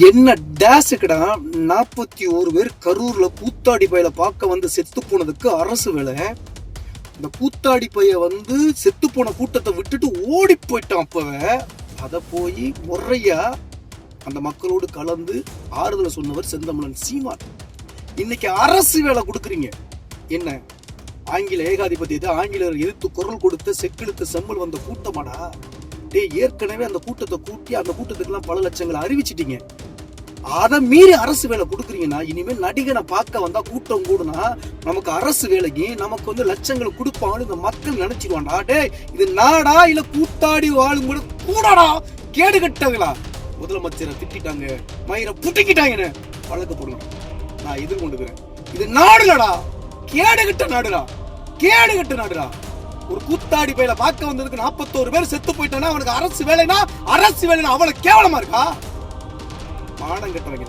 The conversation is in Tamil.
என்ன டேஸுக்குடா 41 பேர் கரூர்ல கூத்தாடி பையில பார்க்க வந்து செத்து போனதுக்கு அரசு வேலை. இந்த கூத்தாடி பைய வந்து செத்து போன கூட்டத்தை விட்டுட்டு ஓடி போயிட்டான். அப்பவே அதை போய் முறையா அந்த மக்களோடு கலந்து ஆறுதலை சொன்னவர் செந்தமிழன் சீமான். இன்னைக்கு அரசு வேலை கொடுக்குறீங்க. என்ன ஆங்கில ஏகாதிபத்தியத்தை ஆங்கிலேயர் எதிர்த்து குரல் கொடுத்த செக்கெழுத்த செம்மல் வந்த கூட்டமாடா. ஏற்கனவே அந்த கூட்டத்தை கூட்டி அந்த கூட்டத்துக்கெல்லாம் பல லட்சங்களை அறிவிச்சிட்டீங்க. அதை மீறி அரசு வேலை கொடுக்குறீங்கன்னா இனிமேல் நடிகனை பார்க்க வந்தா கூட்டம் கூடுனா நமக்கு அரசு வேலைக்கு நமக்கு வந்து லட்சங்களை கொடுப்பாங்கன்னு இந்த மக்கள் நினைச்சிருவாண்டா. இது நாடா இல்ல கூட்டாடி வாழும் கூட கூடாடா. கேடு கட்டங்களா முதலமைச்சரை திட்டாங்க, மயிரை புட்டிக்கிட்டாங்கன்னு வழக்கு போடுங்க. நான் எதிர்கொண்டுக்கிறேன். இது நாடுலடா, கேடு கட்ட நாடுடா, கேடு கட்ட நாடுடா. ஒரு கூத்தாடி பையில பார்க்க வந்ததுக்கு 41 பேர் செத்து போயிட்டானா அவனுக்கு அரசு வேலைனா அவ்வளவு கேவலமா இருக்கா? மானம் கட்டவங்க.